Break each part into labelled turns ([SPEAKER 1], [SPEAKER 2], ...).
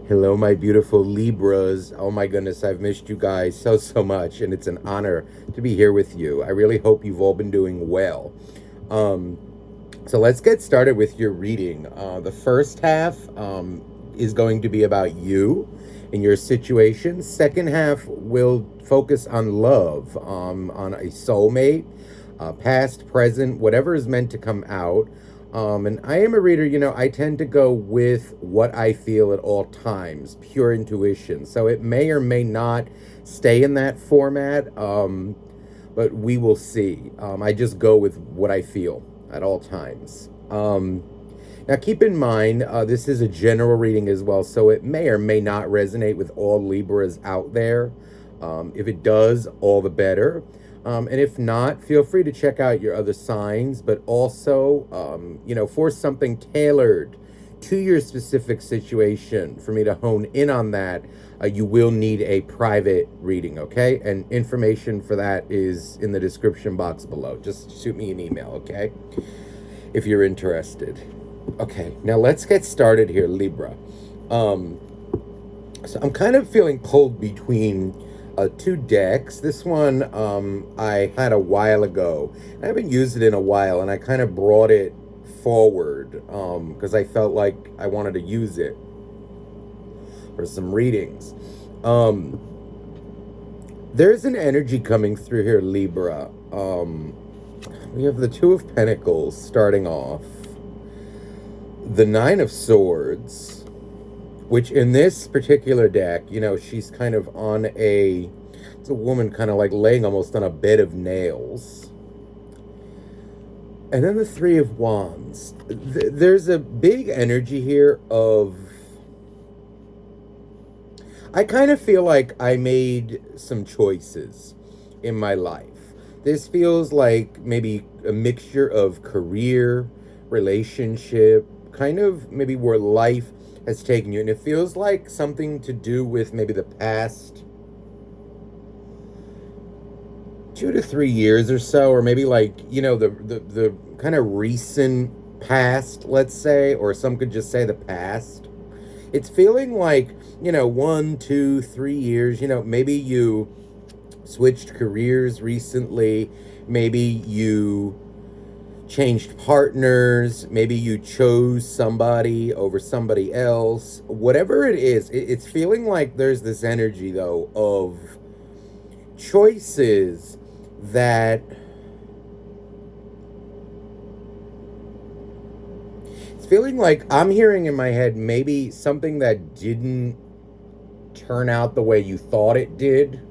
[SPEAKER 1] Hello, my beautiful Libras. Oh my goodness, I've missed you guys so much, and it's an honor to be here with you. I really hope you've all been doing well. Um, so let's get started with your reading. The first half is going to be about you and your situation. Second half will focus on love, on a soulmate, past, present, whatever is meant to come out. And I am a reader, I tend to go with what I feel at all times, pure intuition. So it may or may not stay in that format, but we will see. I just go with what I feel at all times. Now, keep in mind, this is a general reading as well, so it may or may not resonate with all Libras out there. If it does, all the better. And if not, feel free to check out your other signs, but also, for something tailored to your specific situation, for me to hone in on that, you will need a private reading, okay? And information for that is in the description box below. Just shoot me an email, okay? If you're interested. Okay, now let's get started here, Libra. So I'm kind of feeling pulled between two decks. This one I had a while ago. I haven't used it in a while, and I kind of brought it forward because I felt like I wanted to use it for some readings. There's an energy coming through here, Libra. We have the Two of Pentacles starting off. The Nine of Swords, which in this particular deck, she's kind of on it's a woman kind of like laying almost on a bed of nails. And then the Three of Wands. There's a big energy here of, I kind of feel like I made some choices in my life. This feels like maybe a mixture of career, relationship, kind of maybe where life has taken you. And it feels like something to do with maybe the past 2 to 3 years or so, or maybe like, the kind of recent past, let's say, or some could just say the past. It's feeling like, 1, 2, 3 years, maybe you switched careers recently, maybe you changed partners, maybe you chose somebody over somebody else. Whatever it is, it's feeling like there's this energy, though, of choices that it's feeling like I'm hearing in my head maybe something that didn't turn out the way you thought it did,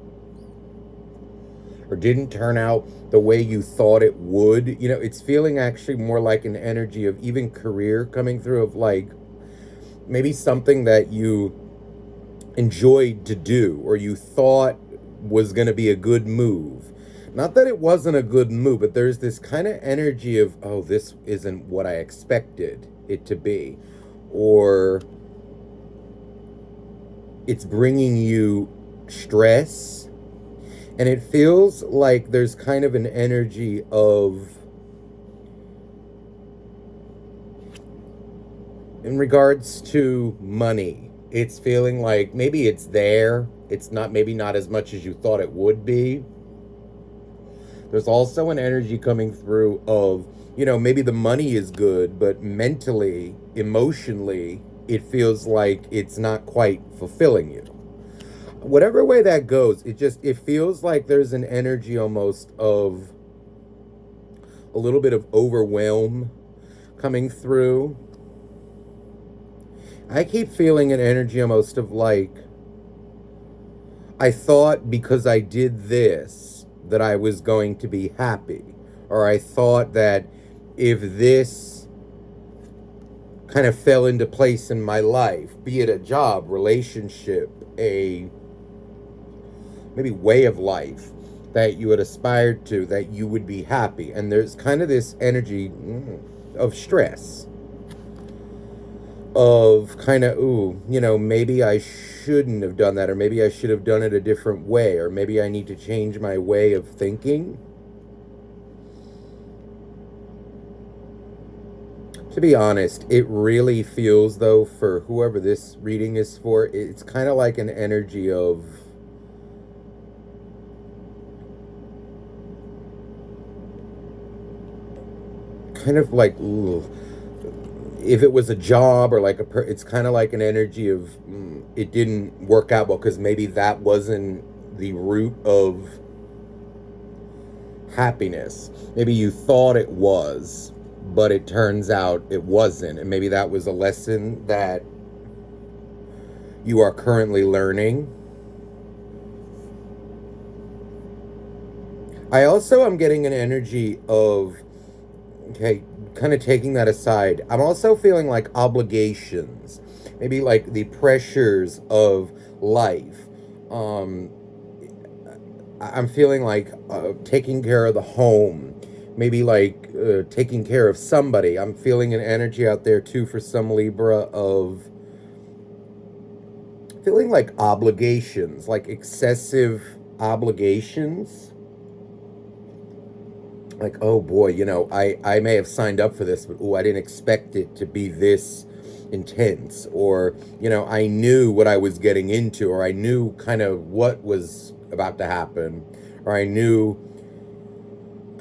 [SPEAKER 1] or didn't turn out the way you thought it would. It's feeling actually more like an energy of even career coming through, of like maybe something that you enjoyed to do or you thought was going to be a good move. Not that it wasn't a good move, but there's this kind of energy of, oh, this isn't what I expected it to be. Or it's bringing you stress. And it feels like there's kind of an energy of, in regards to money, it's feeling like maybe it's there. It's not, maybe not as much as you thought it would be. There's also an energy coming through of, maybe the money is good, but mentally, emotionally, it feels like it's not quite fulfilling you. Whatever way that goes, it feels like there's an energy almost of a little bit of overwhelm coming through. I keep feeling an energy almost of like, I thought because I did this that I was going to be happy. Or I thought that if this kind of fell into place in my life, be it a job, relationship, a maybe way of life that you had aspired to, that you would be happy. And there's kind of this energy of stress, of kind of, maybe I shouldn't have done that, or maybe I should have done it a different way, or maybe I need to change my way of thinking. To be honest, it really feels though, for whoever this reading is for, it's kind of like an energy of kind of like, ooh, if it was a job or like it's kind of like an energy of it didn't work out well because maybe that wasn't the root of happiness. Maybe you thought it was, but it turns out it wasn't. And maybe that was a lesson that you are currently learning. I also am getting an energy of, okay, kind of taking that aside, I'm also feeling like obligations, maybe like the pressures of life. Um, I'm feeling like taking care of the home, maybe like taking care of somebody. I'm feeling an energy out there too for some Libra of feeling like obligations, like excessive obligations. Like, oh boy, I may have signed up for this, but I didn't expect it to be this intense. Or, I knew what I was getting into, or I knew kind of what was about to happen, or I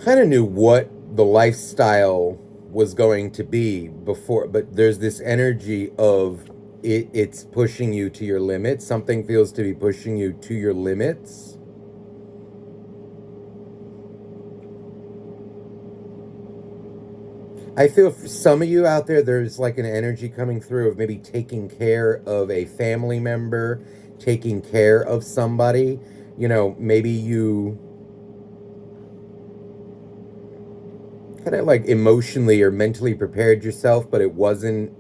[SPEAKER 1] kind of knew what the lifestyle was going to be before. But there's this energy of it's pushing you to your limits. Something feels to be pushing you to your limits. I feel for some of you out there, there's like an energy coming through of maybe taking care of a family member, taking care of somebody. Maybe you kind of like emotionally or mentally prepared yourself, but it wasn't,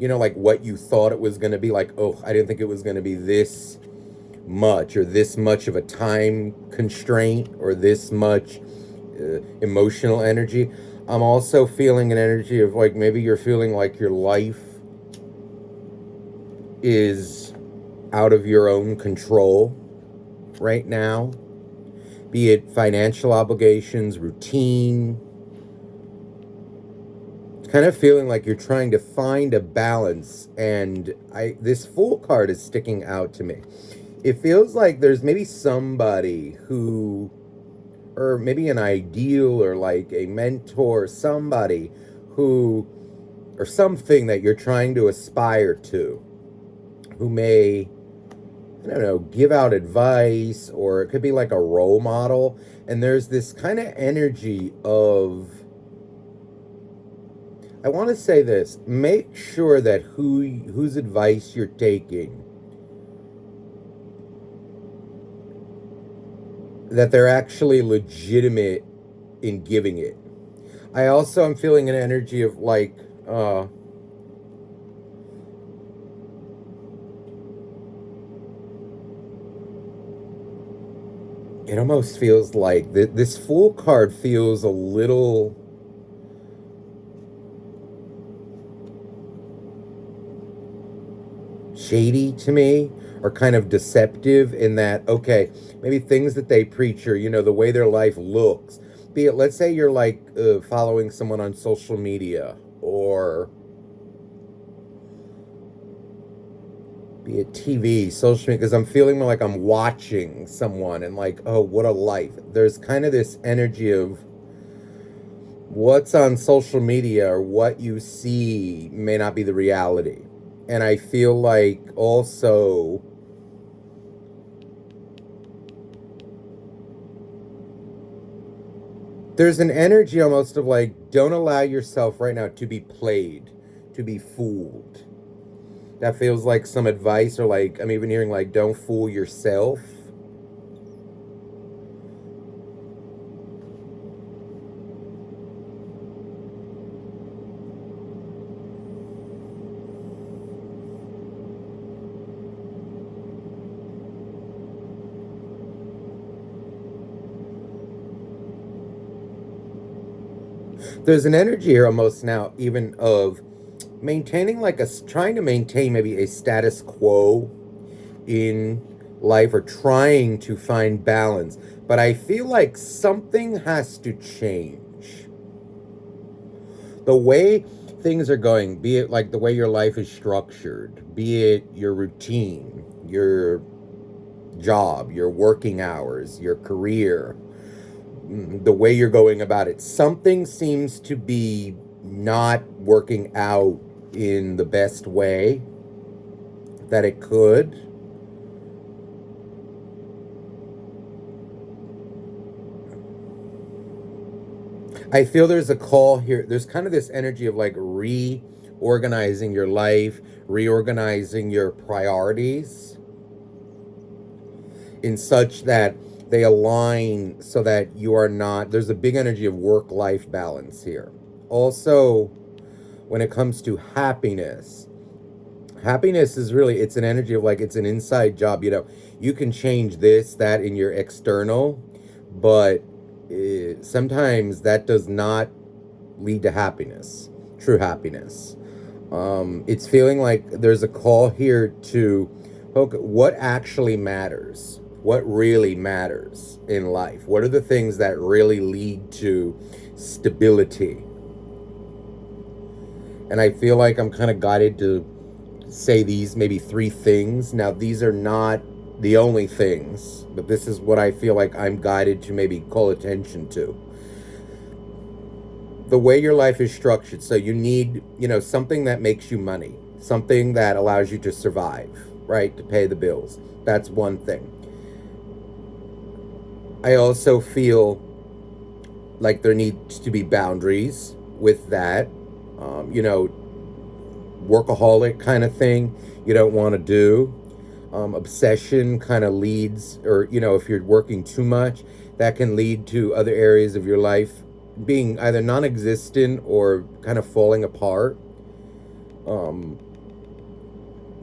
[SPEAKER 1] like what you thought it was going to be. Like, oh, I didn't think it was going to be this much, or this much of a time constraint, or this much emotional energy. I'm also feeling an energy of like maybe you're feeling like your life is out of your own control right now, be it financial obligations, routine. It's kind of feeling like you're trying to find a balance, and this Fool card is sticking out to me. It feels like there's maybe somebody who, or maybe an ideal, or like a mentor, somebody who, or something that you're trying to aspire to, who may, I don't know, give out advice, or it could be like a role model. And there's this kind of energy of, I want to say this, make sure that whose advice you're taking, that they're actually legitimate in giving it. I also am feeling an energy of like, it almost feels like this Fool card feels a little shady to me, or kind of deceptive, in that, okay, maybe things that they preach, or the way their life looks, be it, let's say you're like following someone on social media, or be it TV, social media, because I'm feeling like I'm watching someone and like, oh, what a life. There's kind of this energy of what's on social media, or what you see may not be the reality. And I feel like also there's an energy almost of like, don't allow yourself right now to be played, to be fooled. That feels like some advice, or like I'm even hearing like, don't fool yourself. There's an energy here almost now, even of maintaining like trying to maintain maybe a status quo in life, or trying to find balance. But I feel like something has to change. The way things are going, be it like the way your life is structured, be it your routine, your job, your working hours, your career, the way you're going about it, something seems to be not working out in the best way that it could. I feel there's a call here. There's kind of this energy of like reorganizing your life, reorganizing your priorities in such that they align so that you are not, there's a big energy of work-life balance here. Also, when it comes to happiness, happiness is really, it's an energy of like, it's an inside job. You can change this, that in your external, but sometimes that does not lead to happiness, true happiness. It's feeling like there's a call here to, okay, what actually matters? What really matters in life? What are the things that really lead to stability? And I feel like I'm kind of guided to say these maybe 3 things. Now, these are not the only things, but this is what I feel like I'm guided to maybe call attention to. The way your life is structured. So you need, something that makes you money, something that allows you to survive, right? To pay the bills. That's one thing. I also feel like there needs to be boundaries with that. Workaholic kind of thing you don't want to do. Obsession kind of leads, or, if you're working too much, that can lead to other areas of your life being either non-existent or kind of falling apart.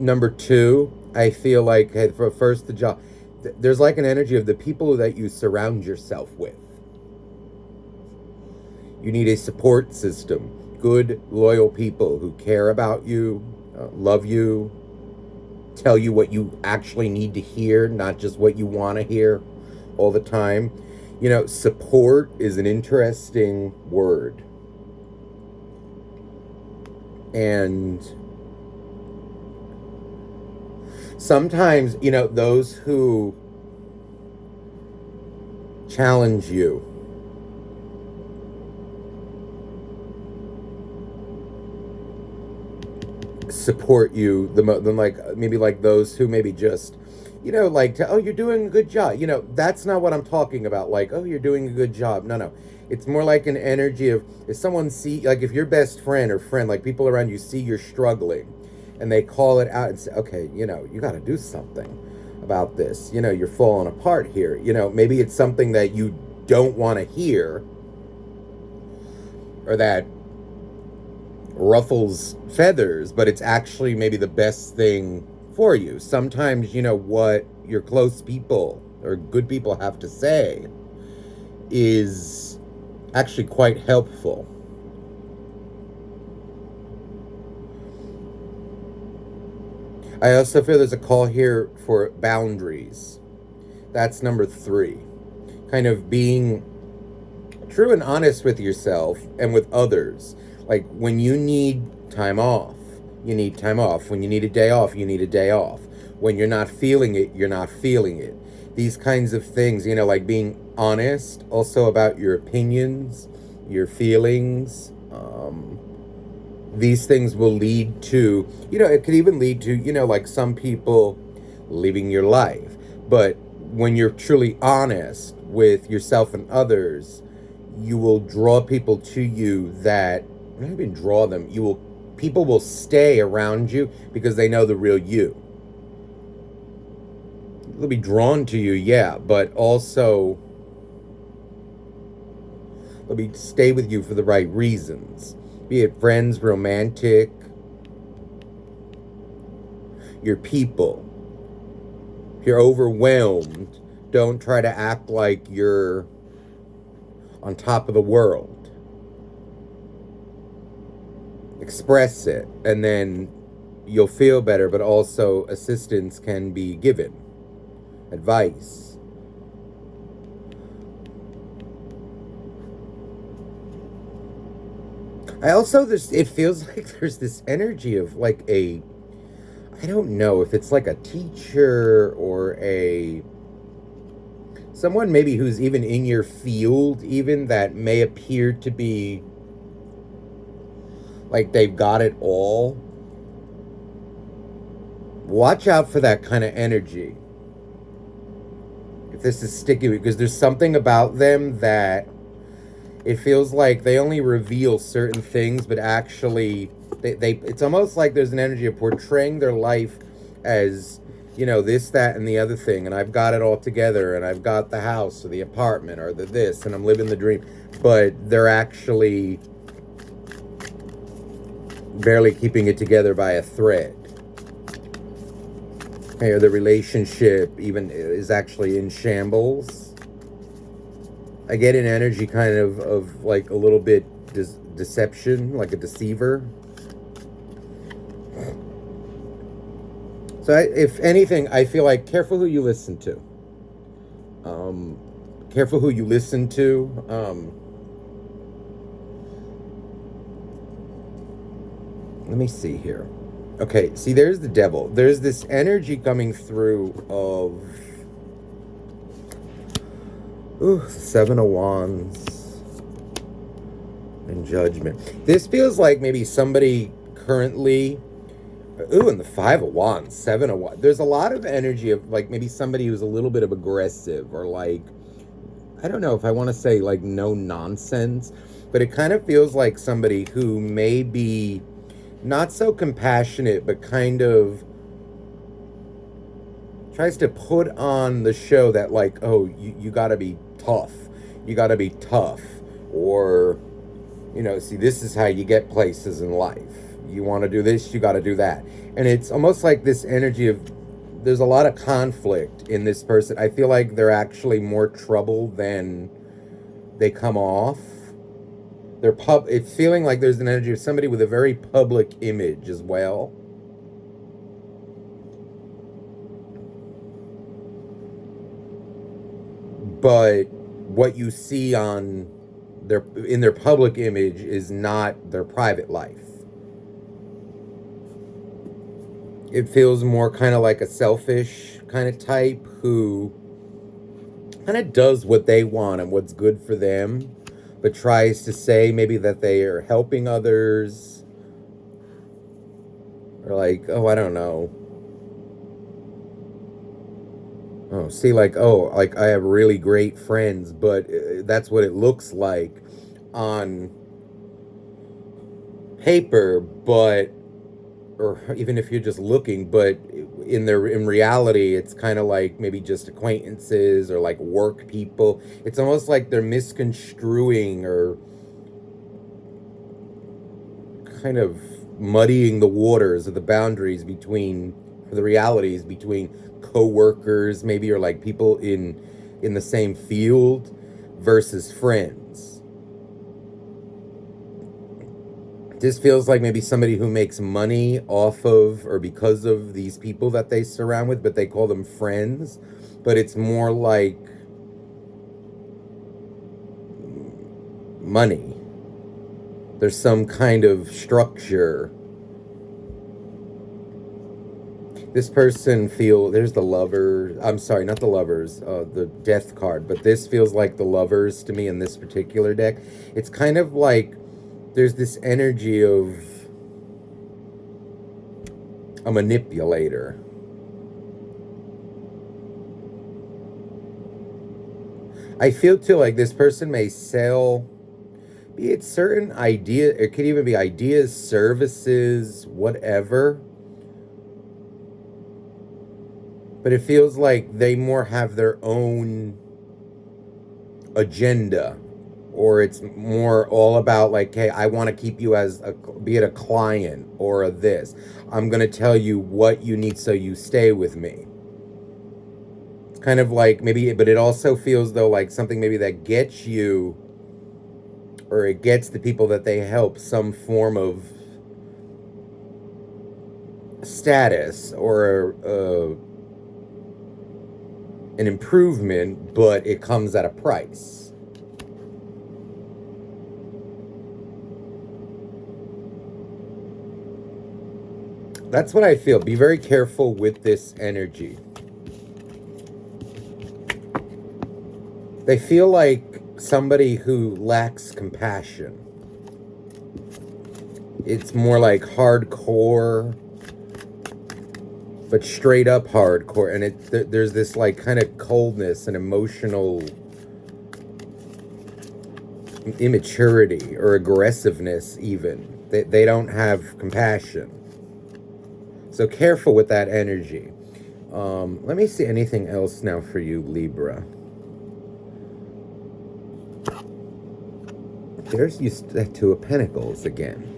[SPEAKER 1] Number 2, I feel like, hey, for first, the job. There's like an energy of the people that you surround yourself with. You need a support system. Good, loyal people who care about you, love you, tell you what you actually need to hear, not just what you want to hear all the time. Support is an interesting word. And sometimes, those who challenge you, support you than like maybe like those who maybe just like oh, you're doing a good job. That's not what I'm talking about. Like, oh, you're doing a good job. No, it's more like an energy of, if someone like if your best friend or friend, like people around you see you're struggling and they call it out and say, okay, you got to do something about this. You're falling apart here. Maybe it's something that you don't want to hear, or that ruffles feathers, but it's actually maybe the best thing for you. Sometimes, what your close people or good people have to say is actually quite helpful. I also feel there's a call here for boundaries. That's number 3. Kind of being true and honest with yourself and with others. Like, when you need time off, you need time off. When you need a day off, you need a day off. When you're not feeling it, you're not feeling it. These kinds of things, like being honest also about your opinions, your feelings. These things will lead to, it could even lead to, like some people living your life. But when you're truly honest with yourself and others, you will draw people to you that, not even draw them, people will stay around you because they know the real you. They'll be drawn to you, yeah, but also they'll stay with you for the right reasons. Be it friends, romantic, your people. If you're overwhelmed, don't try to act like you're on top of the world. Express it, and then you'll feel better, but also assistance can be given. Advice. I also, it feels like there's this energy of like I don't know if it's like a teacher or someone maybe who's even in your field, even that may appear to be like they've got it all. Watch out for that kind of energy. If this is sticky, because there's something about them that it feels like they only reveal certain things, but actually they it's almost like there's an energy of portraying their life as, this, that, and the other thing, and I've got it all together, and I've got the house or the apartment or the this, and I'm living the dream, but they're actually barely keeping it together by a thread. Or the relationship even is actually in shambles. I get an energy kind of like a little bit deception, like a deceiver. So if anything, I feel like careful who you listen to. Careful who you listen to. Let me see here. Okay, see, there's the devil. There's this energy coming through of Seven of Wands and Judgment. This feels like maybe somebody currently... and the Five of Wands, Seven of Wands. There's a lot of energy of like maybe somebody who's a little bit of aggressive or like, I don't know if I want to say like no nonsense, but it kind of feels like somebody who may be not so compassionate, but kind of tries to put on the show that like, oh, you gotta be tough. You gotta be tough. Or, see, this is how you get places in life. You want to do this, you gotta do that. And it's almost like this energy of, there's a lot of conflict in this person. I feel like they're actually more trouble than they come off. It's feeling like there's an energy of somebody with a very public image as well. But what you see in their public image is not their private life. It feels more kind of like a selfish kind of type who kind of does what they want and what's good for them, but tries to say maybe that they are helping others, or like, oh, I don't know. Oh, see, like, oh, like I have really great friends, but that's what it looks like on paper, but, or even if you're just looking, but in reality, it's kind of like maybe just acquaintances or like work people. It's almost like they're misconstruing or kind of muddying the waters of the boundaries between the realities between co-workers maybe, or like people in the same field versus friends. This feels like maybe somebody who makes money off of or because of these people that they surround with, but they call them friends. But it's more like money. There's some kind of structure. This person there's the Lovers. I'm sorry, not the Lovers, the Death card. But this feels like the Lovers to me in this particular deck. It's kind of like there's this energy of a manipulator. I feel too like this person may sell, be it certain ideas, it could even be ideas, services, whatever. But it feels like they more have their own agenda, or it's more all about like, hey, I want to keep you as be it a client or a this. I'm going to tell you what you need so you stay with me. It's kind of like maybe, but it also feels though like something maybe that gets you, or it gets the people that they help some form of status or an improvement, but it comes at a price. That's what I feel. Be very careful with this energy. They feel like somebody who lacks compassion. It's more like hardcore, but straight up hardcore. And there's this like kind of coldness and emotional immaturity or aggressiveness even. They don't have compassion. So careful with that energy. Let me see anything else now for you, Libra. There's that Two of Pentacles again.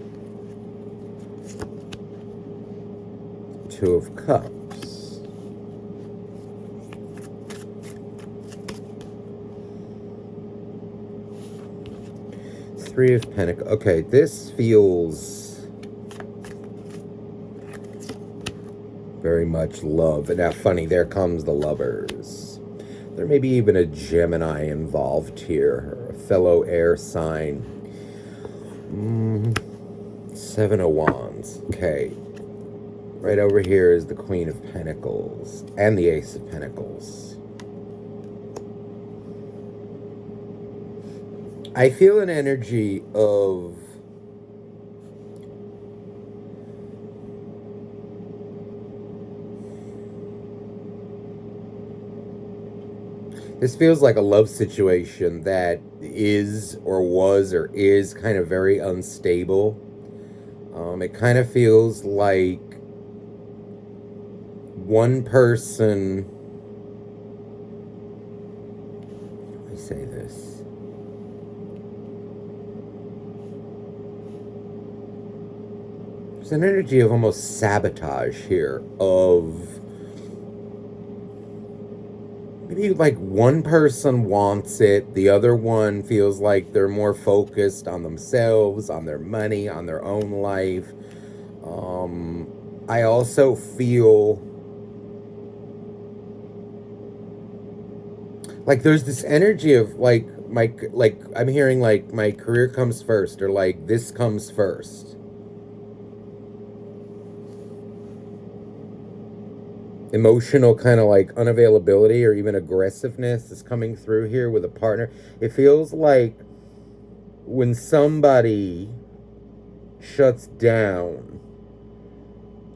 [SPEAKER 1] Two of Cups. Three of Pentacles. Okay, this feels very much love. And now, funny, there comes the Lovers. There may be even a Gemini involved here, or a fellow air sign. Seven of Wands. Okay. Right over here is the Queen of Pentacles and the Ace of Pentacles. I feel an energy of this feels like a love situation that is or was or is kind of very unstable. It kind of feels like one person, let me say this, there's an energy of almost sabotage here, of maybe like one person wants it, the other one feels like they're more focused on themselves, on their money, on their own life. I also feel like there's this energy of like I'm hearing like my career comes first, or like this comes first. Emotional kind of like unavailability or even aggressiveness is coming through here with a partner. It feels like when somebody shuts down,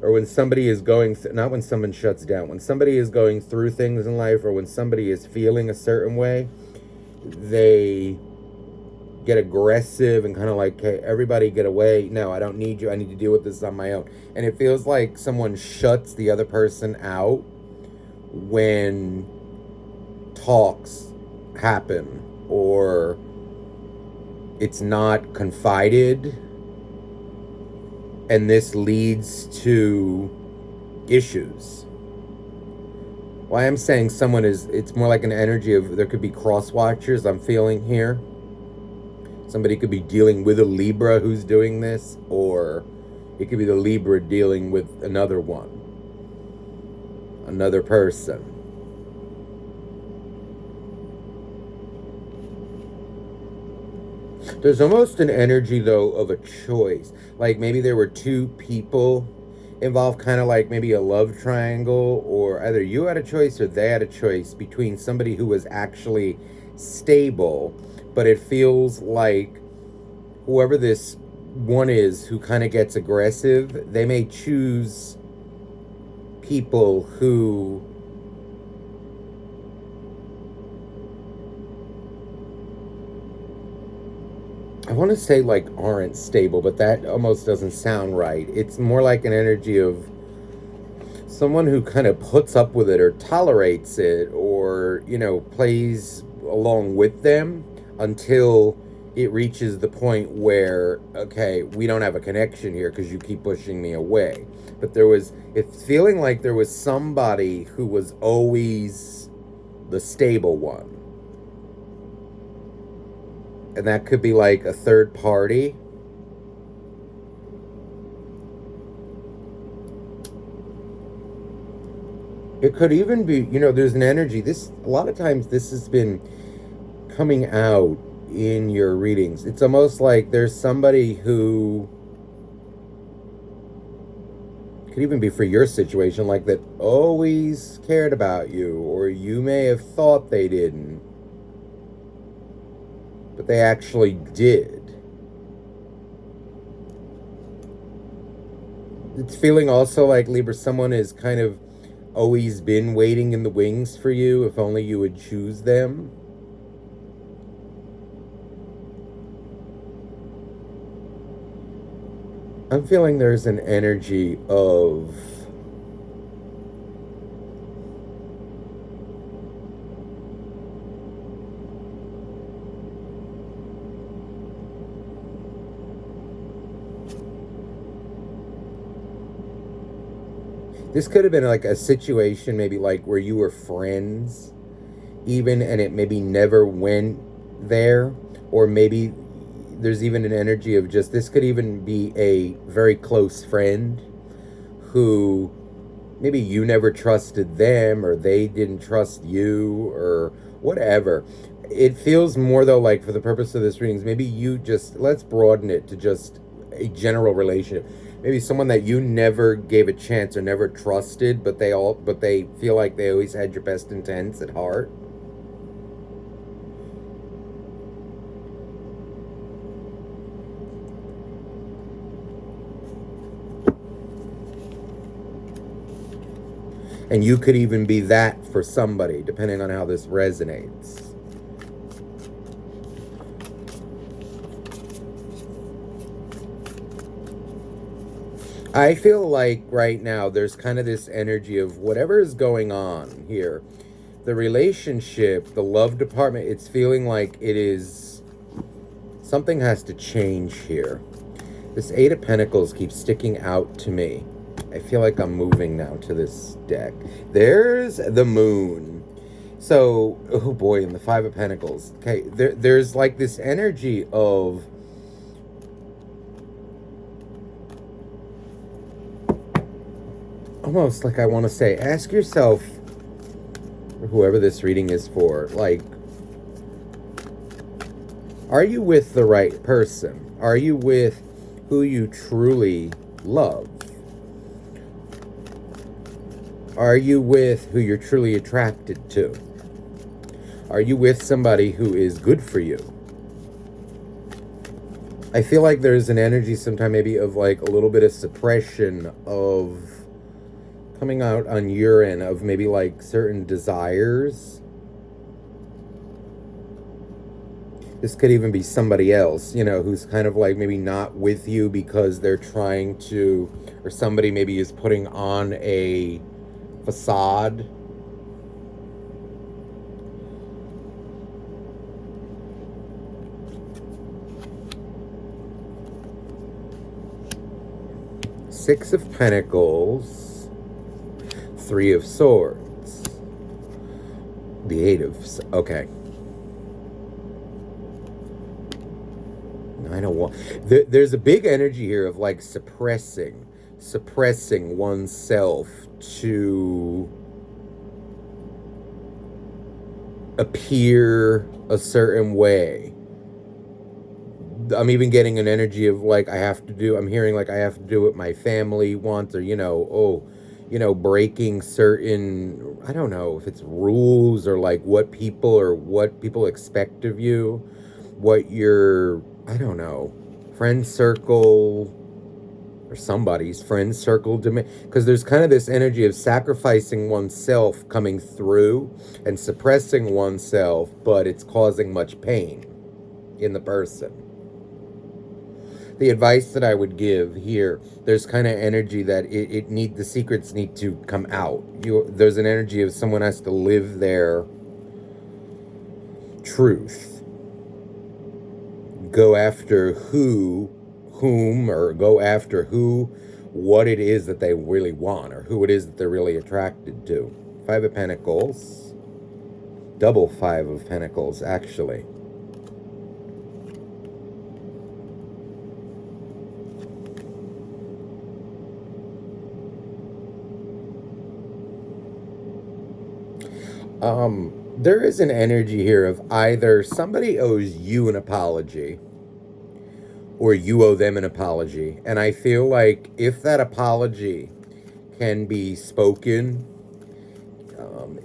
[SPEAKER 1] or when somebody is going not when someone shuts down, when somebody is going through things in life, or when somebody is feeling a certain way, they get aggressive and kind of like, hey, everybody get away. No, I don't need you. I need to deal with this on my own. And it feels like someone shuts the other person out when talks happen, or it's not confided, and this leads to issues. Why I'm saying someone is, it's more like an energy of, there could be cross watchers I'm feeling here. Somebody could be dealing with a Libra who's doing this, or it could be the Libra dealing with another one, another person. There's almost an energy, though, of a choice. Like maybe there were two people involved, kind of like maybe a love triangle, or either you had a choice or they had a choice between somebody who was actually stable, but it feels like whoever this one is who kind of gets aggressive, they may choose people who I want to say like aren't stable, but that almost doesn't sound right. It's more like an energy of someone who kind of puts up with it or tolerates it, or, you know, plays along with them until it reaches the point where, okay, we don't have a connection here because you keep pushing me away. But it's feeling like there was somebody who was always the stable one. And that could be like a third party. It could even be, you know, there's an energy. A lot of times this has been coming out in your readings. It's almost like there's somebody who Could even be for your situation, like that always cared about you, or you may have thought they didn't, but they actually did. It's feeling also like, Libra, someone has kind of always been waiting in the wings for you, if only you would choose them. I'm feeling there's an energy of this could have been like a situation, maybe like where you were friends, even, and it maybe never went there, or maybe there's even an energy of just, this could even be a very close friend who maybe you never trusted them, or they didn't trust you, or whatever. It feels more though like, for the purpose of this readings, maybe you just, let's broaden it to just a general relationship. Maybe someone that you never gave a chance or never trusted, but they feel like they always had your best intents at heart. And you could even be that for somebody, depending on how this resonates. I feel like right now there's kind of this energy of whatever is going on here. The relationship, the love department, it's feeling like it is, something has to change here. This Eight of Pentacles keeps sticking out to me. I feel like I'm moving now to this deck. There's the Moon. So, oh boy, and the Five of Pentacles. Okay, there's like this energy of almost like, I want to say, ask yourself, or whoever this reading is for, like, are you with the right person? Are you with who you truly love? Are you with who you're truly attracted to? Are you with somebody who is good for you? I feel like there's an energy sometime maybe of like a little bit of suppression of coming out on your end of maybe like certain desires. This could even be somebody else, you know, who's kind of like maybe not with you because they're trying to, or somebody maybe is putting on a facade. Six of Pentacles. Three of Swords. The Eight of... Okay. I know. There's a big energy here of like suppressing oneself to appear a certain way. I'm even getting an energy of like, I'm hearing like I have to do what my family wants, or, breaking certain, I don't know if it's rules or like what people expect of you, what your, I don't know, friend circle or somebody's friend circle because there's kind of this energy of sacrificing oneself coming through and suppressing oneself, but it's causing much pain in the person. The advice that I would give here, there's kind of energy that the secrets need to come out. There's an energy of someone has to live their truth. Go after what it is that they really want, or who it is that they're really attracted to. Five of Pentacles. Double Five of Pentacles, actually. There is an energy here of either somebody owes you an apology or you owe them an apology. And I feel like if that apology can be spoken.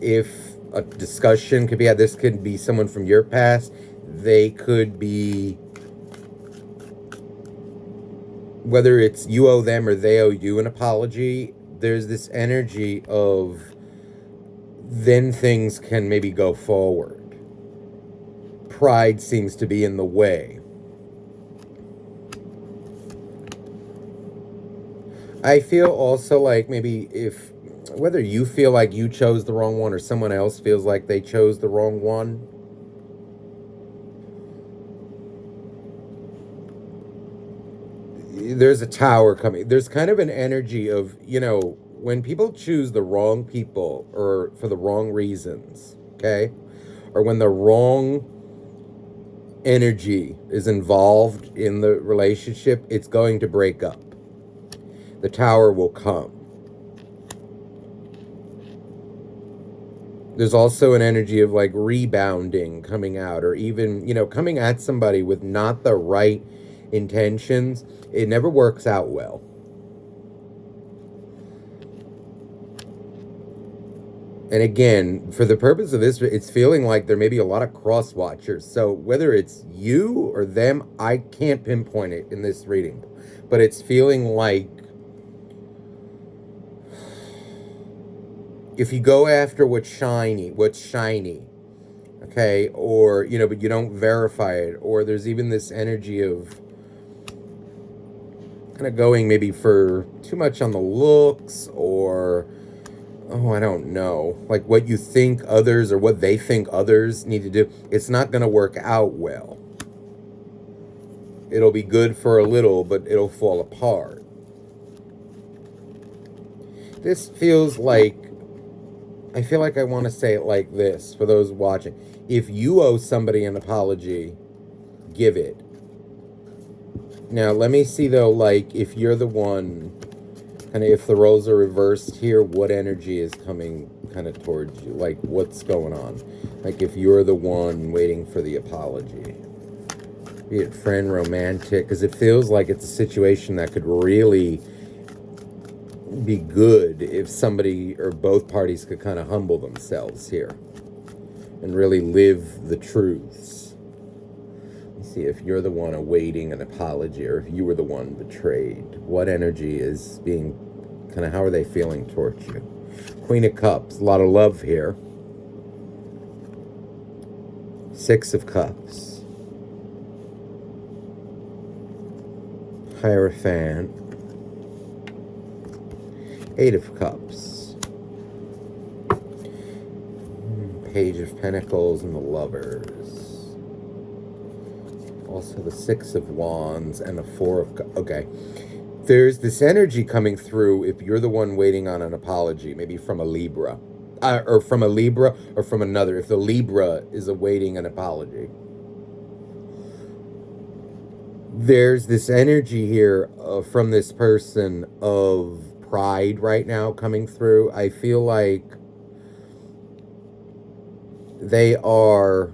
[SPEAKER 1] If a discussion could be had, this could be someone from your past. They could be, whether it's you owe them or they owe you an apology, there's this energy of then things can maybe go forward. Pride seems to be in the way. I feel also like maybe if, whether you feel like you chose the wrong one or someone else feels like they chose the wrong one, there's a tower coming. There's kind of an energy of, when people choose the wrong people or for the wrong reasons, okay? Or when the wrong energy is involved in the relationship, it's going to break up. The tower will come. There's also an energy of like rebounding coming out, or even, coming at somebody with not the right intentions. It never works out well. And again, for the purpose of this, it's feeling like there may be a lot of cross watchers. So whether it's you or them, I can't pinpoint it in this reading. But it's feeling like if you go after what's shiny, okay, or, but you don't verify it, or there's even this energy of kind of going maybe for too much on the looks, or, I don't know, like what you think others or what they think others need to do, it's not going to work out well. It'll be good for a little, but it'll fall apart. This feels like, I feel like I want to say it like this for those watching. If you owe somebody an apology, give it. Now, let me see, though, like, if you're the one, kind of if the roles are reversed here, what energy is coming kind of towards you? Like, what's going on? Like, if you're the one waiting for the apology. Be it friend, romantic, because it feels like it's a situation that could really be good if somebody or both parties could kind of humble themselves here and really live the truths. Let's see, if you're the one awaiting an apology, or if you were the one betrayed, what energy is being, kind of how are they feeling towards you? Queen of Cups, a lot of love here. Six of Cups. Hierophant. Eight of Cups. Page of Pentacles and the Lovers. Also the Six of Wands and the Four of Cups. Okay. There's this energy coming through if you're the one waiting on an apology, maybe from a Libra. Or from a Libra or from another. If the Libra is awaiting an apology. There's this energy here from this person of pride right now coming through. I feel like they are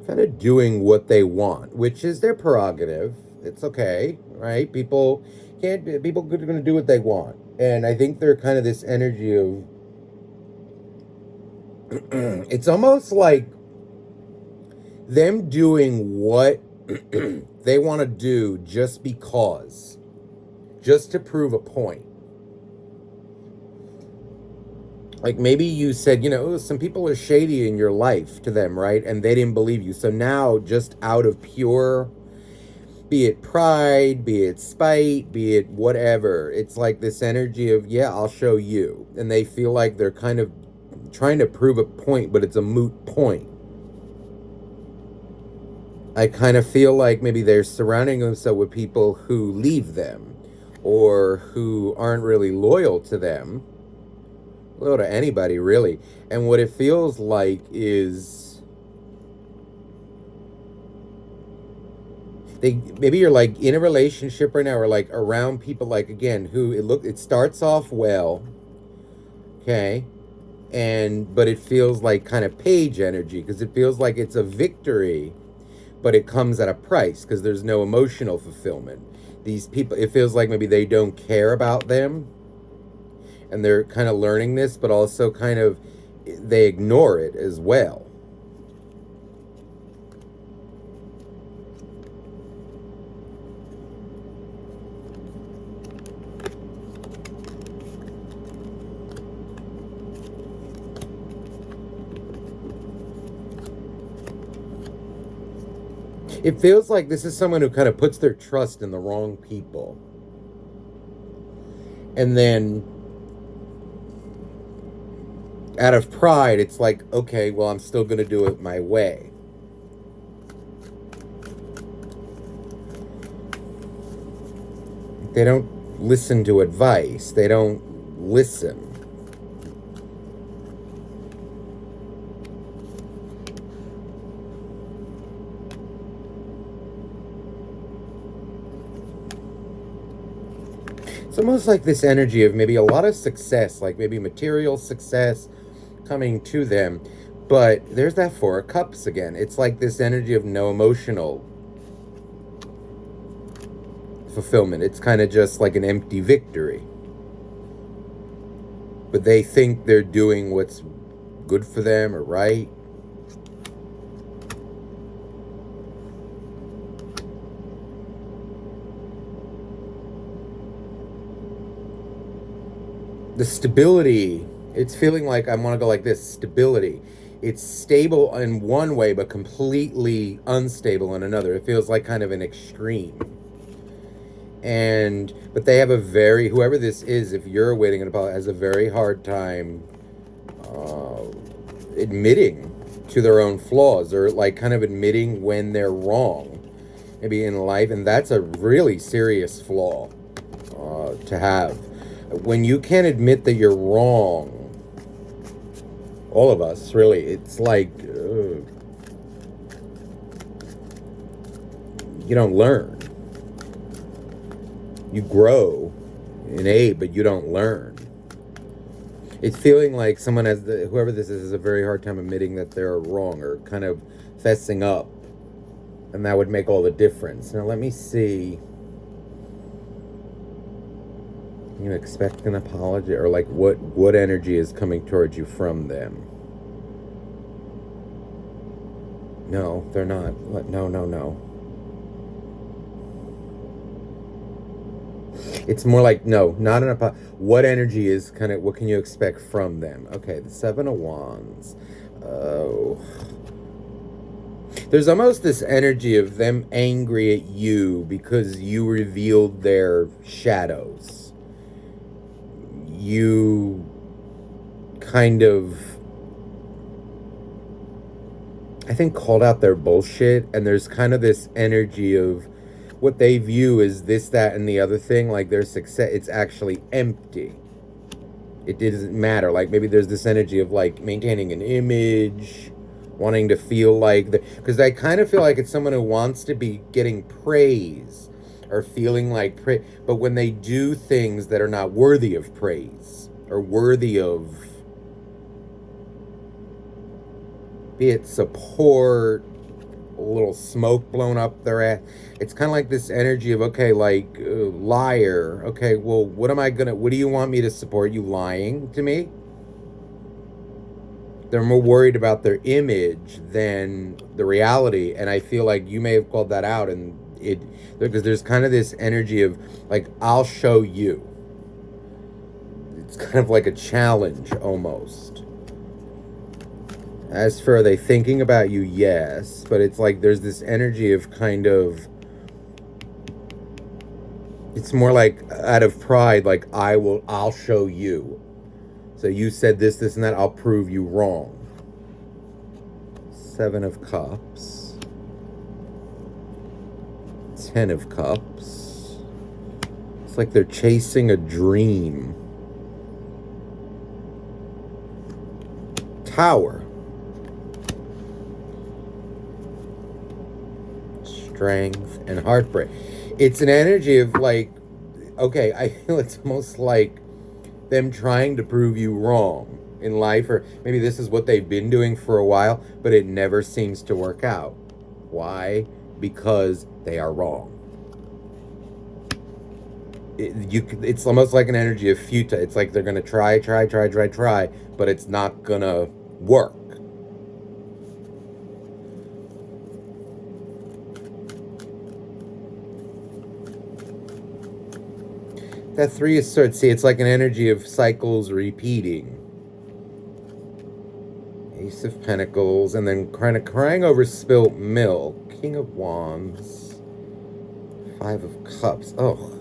[SPEAKER 1] kind of doing what they want, which is their prerogative. It's okay, right? People are going to do what they want. And I think they're kind of this energy of, it's almost like them doing what they want to do just because, just to prove a point. Like maybe you said, some people are shady in your life to them, right? And they didn't believe you. So now, just out of pure, be it pride, be it spite, be it whatever, it's like this energy of, yeah, I'll show you. And they feel like they're kind of trying to prove a point, but it's a moot point. I kind of feel like maybe they're surrounding themselves with people who leave them or who aren't really loyal to them. Loyal to anybody, really. And what it feels like is maybe you're like in a relationship right now, or like around people, like, again, who it starts off well, okay, but it feels like kind of page energy, because it feels like it's a victory, but it comes at a price because there's no emotional fulfillment. These people, it feels like maybe they don't care about them. and they're kind of learning this, but also kind of they ignore it as well. It feels like this is someone who kind of puts their trust in the wrong people. And then out of pride, it's like, okay, well, I'm still going to do it my way. They don't listen to advice. They don't listen. It's almost like this energy of maybe a lot of success, like maybe material success coming to them. But there's that Four of Cups again. It's like this energy of no emotional fulfillment. It's kind of just like an empty victory. But they think they're doing what's good for them or right. The stability, it's feeling like I want to go like this, stability. It's stable in one way, but completely unstable in another. It feels like kind of an extreme. But they have a very, whoever this is, if you're waiting an apology, has a very hard time admitting to their own flaws, or like kind of admitting when they're wrong, maybe in life. And that's a really serious flaw to have. When you can't admit that you're wrong, all of us, really, it's like you don't learn. You grow in age, but you don't learn. It's feeling like someone has, whoever this is, has a very hard time admitting that they're wrong, or kind of fessing up. And that would make all the difference. Now, let me see. You expect an apology, or like what energy is coming towards you from them? No, they're not. No. It's more like, no, not an apology. What energy is kind of, what can you expect from them? Okay, the Seven of Wands. Oh. There's almost this energy of them angry at you because you revealed their shadows. You kind of, I think, called out their bullshit, and there's kind of this energy of what they view as this, that, and the other thing, like their success, it's actually empty. It doesn't matter. Like maybe there's this energy of like maintaining an image, wanting to feel like, because I kind of feel like it's someone who wants to be getting praise, or feeling like praise, but when they do things that are not worthy of praise, or worthy of, be it support, a little smoke blown up their ass, it's kind of like this energy of, okay, like, liar, okay, well, what do you want me to support? You lying to me? They're more worried about their image than the reality, and I feel like you may have called that out, and because there's kind of this energy of like, I'll show you. It's kind of like a challenge almost. As for, are they thinking about you? Yes, but it's like there's this energy of kind of, it's more like out of pride, like I'll show you. So you said this, and that, I'll prove you wrong. Seven of Cups. 10 of Cups. It's like they're chasing a dream. Tower. Strength and heartbreak. It's an energy of like, okay, I feel it's almost like them trying to prove you wrong in life, or maybe this is what they've been doing for a while, but it never seems to work out. Why? Because they are wrong. it's almost like an energy of futile. It's like they're gonna try, but it's not gonna work. That Three of Swords, see, it's like an energy of cycles repeating. Ace of Pentacles, and then kind of crying over spilt milk. King of Wands. Five of Cups. Oh.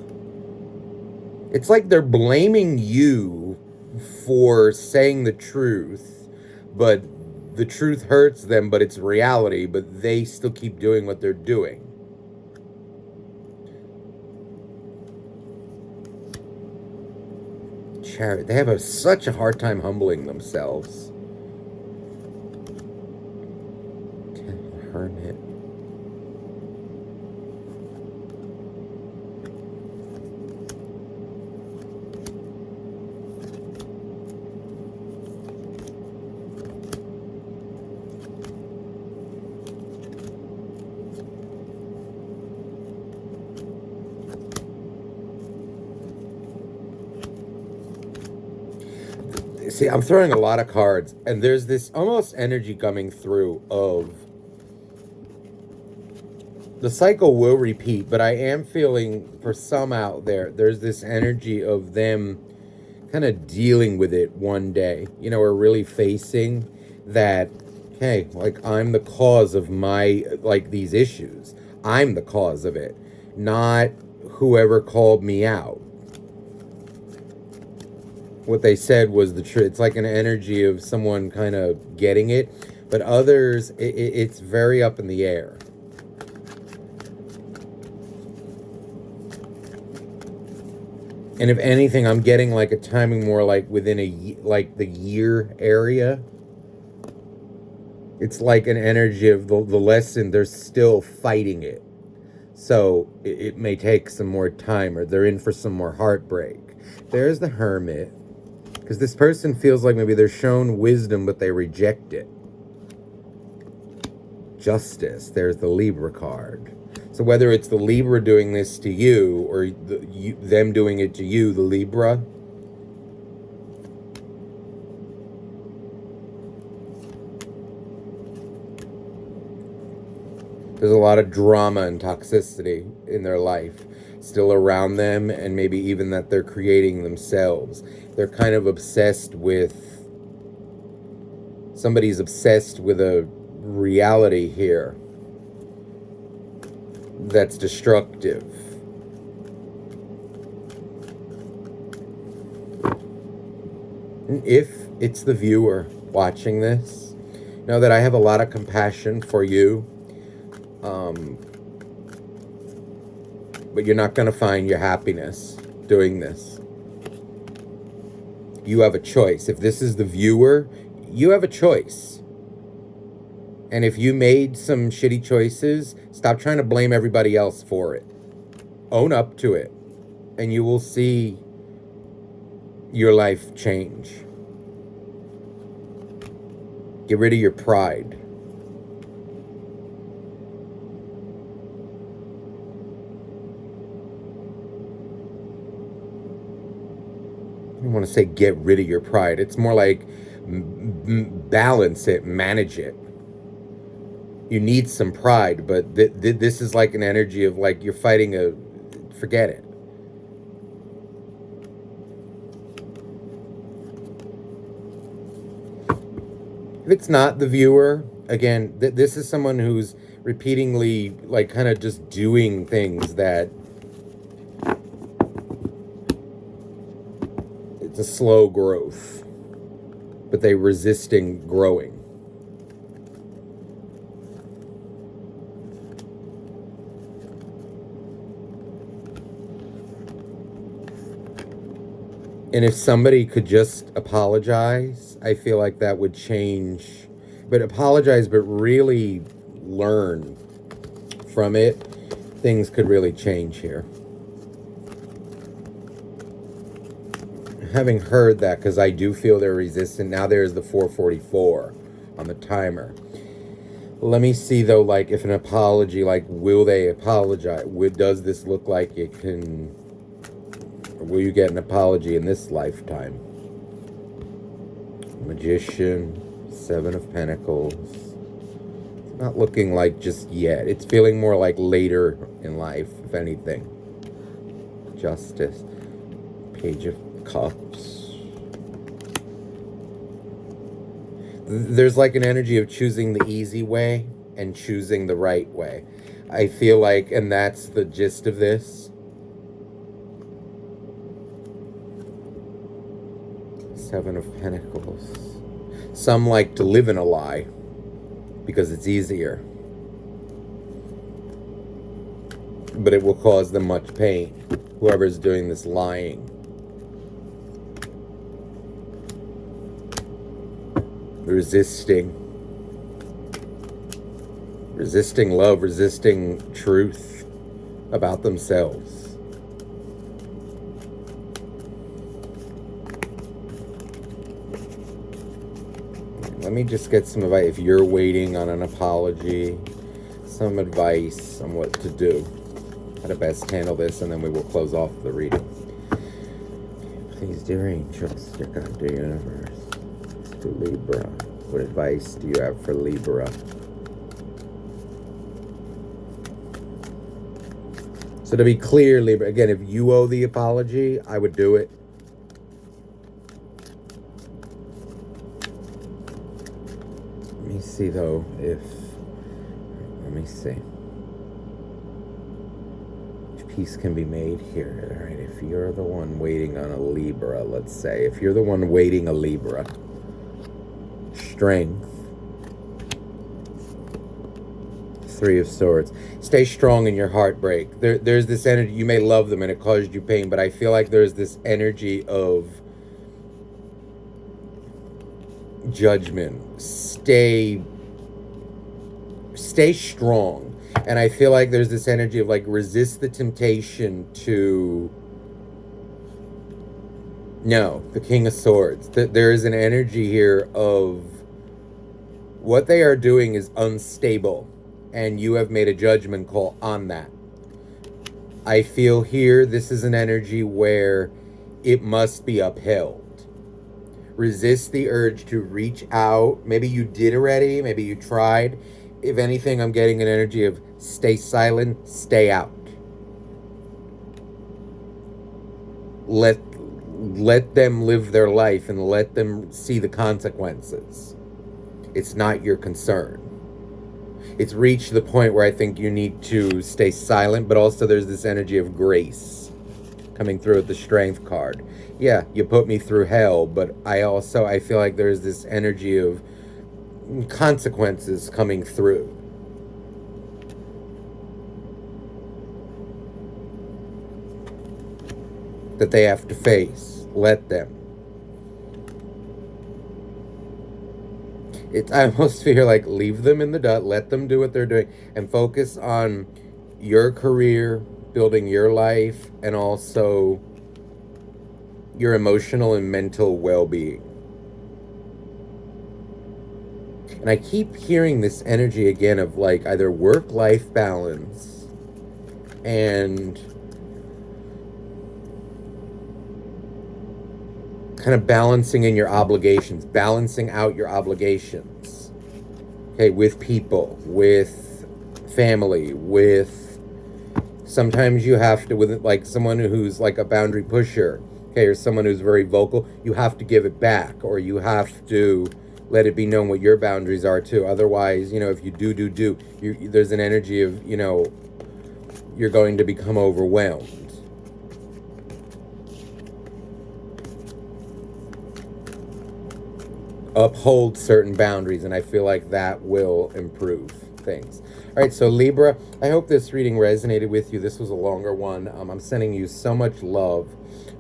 [SPEAKER 1] It's like they're blaming you for saying the truth, but the truth hurts them, but it's reality, but they still keep doing what they're doing. Chariot. They have such a hard time humbling themselves. Hermit. See, I'm throwing a lot of cards, and there's this almost energy coming through of the cycle will repeat, but I am feeling for some out there, there's this energy of them kind of dealing with it one day, you know, or really facing that, hey, like, I'm the cause of my, like, these issues. I'm the cause of it, not whoever called me out. What they said was the truth. It's like an energy of someone kind of getting it, but others, it's very up in the air. And if anything, I'm getting like a timing more like within like the year area. It's like an energy of the lesson. They're still fighting it. So it may take some more time, or they're in for some more heartbreak. There's the Hermit. Because this person feels like maybe they're shown wisdom, but they reject it. Justice. There's the Libra card. So whether it's the Libra doing this to you, or them doing it to you, the Libra. There's a lot of drama and toxicity in their life still around them, and maybe even that they're creating themselves. They're kind of obsessed with, somebody's obsessed with a reality here that's destructive. And if it's the viewer watching this, know that I have a lot of compassion for you. But you're not going to find your happiness doing this. You have a choice. If this is the viewer, you have a choice. And if you made some shitty choices, stop trying to blame everybody else for it. Own up to it. And you will see your life change. Get rid of your pride. I don't want to say get rid of your pride. It's more like balance it, manage it. You need some pride, but this is like an energy of like you're fighting a, forget it. If it's not the viewer, again, this is someone who's repeatedly like kind of just doing things that it's a slow growth, but they're resisting growing. And if somebody could just apologize, I feel like that would change. But apologize, but really learn from it. Things could really change here. Having heard that, because I do feel they're resistant. Now there's the 444 on the timer. Let me see, though, like, if an apology, like, will they apologize? Does this look like it can Or will you get an apology in this lifetime? Magician, Seven of Pentacles. It's not looking like just yet. It's feeling more like later in life, if anything. Justice. Page of Cups. There's like an energy of choosing the easy way and choosing the right way. I feel like, and that's the gist of this. Seven of Pentacles. Some like to live in a lie because it's easier. But it will cause them much pain, whoever's doing this lying. Resisting love, resisting truth about themselves. Let me just get some advice. If you're waiting on an apology, some advice on what to do, how to best handle this, and then we will close off the reading. Please, dear angels, dear God, dear universe, to Libra, what advice do you have for Libra? So to be clear, Libra, again, if you owe the apology, I would do it. Let me see, though, let me see. If peace can be made here. All right, if you're the one waiting on a Libra, let's say. If you're the one waiting a Libra. Strength. Three of Swords. Stay strong in your heartbreak. There's this energy. You may love them and it caused you pain, but I feel like there's this energy of judgment. Stay strong. And I feel like there's this energy of like resist the temptation to... No, the King of Swords. There is an energy here of what they are doing is unstable. And you have made a judgment call on that. I feel here this is an energy where it must be upheld. Resist the urge to reach out. Maybe you did already. Maybe you tried. If anything, I'm getting an energy of stay silent, stay out. Let them live their life and let them see the consequences. It's not your concern. It's reached the point where I think you need to stay silent, but also there's this energy of grace coming through with the Strength card. Yeah, you put me through hell, but I feel like there's this energy of consequences coming through. That they have to face. Let them. I almost feel like leave them in the dust, let them do what they're doing, and focus on your career, building your life, and also your emotional and mental well-being. And I keep hearing this energy again of like either work-life balance and kind of balancing in your obligations, balancing out your obligations, okay, with people, with family, with, sometimes you have to, with like someone who's like a boundary pusher, okay, or someone who's very vocal, you have to give it back, or you have to let it be known what your boundaries are too. Otherwise, if you do, there's an energy of, you're going to become overwhelmed. Uphold certain boundaries, and I feel like that will improve things. All right, so Libra, I hope this reading resonated with you. This was a longer one. I'm sending you so much love.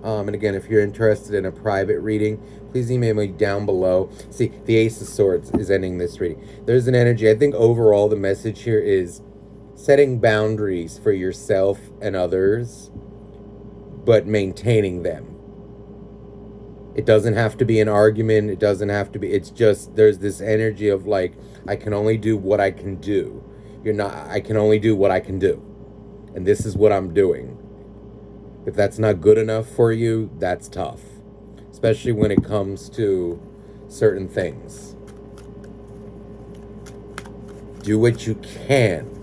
[SPEAKER 1] And again, if you're interested in a private reading, please email me down below. See, the Ace of Swords is ending this reading. There's an energy. I think overall the message here is setting boundaries for yourself and others, but maintaining them. It doesn't have to be an argument. It doesn't have to be, it's just, there's this energy of like, I can only do what I can do. I can only do what I can do. And this is what I'm doing. If that's not good enough for you, that's tough, especially when it comes to certain things. Do what you can.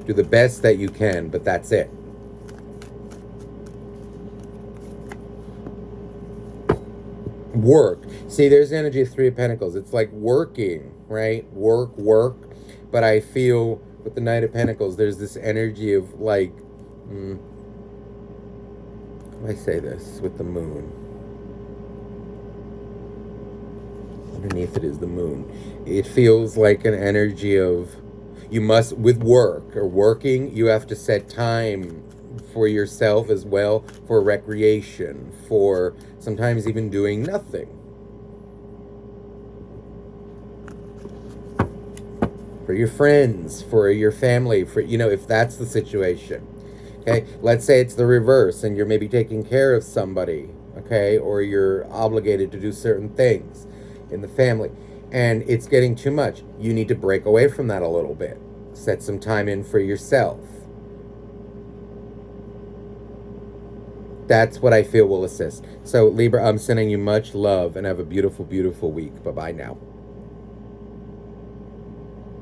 [SPEAKER 1] Do the best that you can, but that's it. Work. See, there's the energy of Three of Pentacles. It's like working, right? Work. But I feel with the Knight of Pentacles, there's this energy of like, how do I say this with the moon? Underneath it is the moon. It feels like an energy of, you must, with work or working, you have to set time for yourself as well, for recreation, for sometimes even doing nothing. For your friends, for your family, for, if that's the situation. Okay, let's say it's the reverse and you're maybe taking care of somebody, okay, or you're obligated to do certain things in the family and it's getting too much. You need to break away from that a little bit. Set some time in for yourself. That's what I feel will assist. So Libra, I'm sending you much love and have a beautiful, beautiful week. Bye-bye now.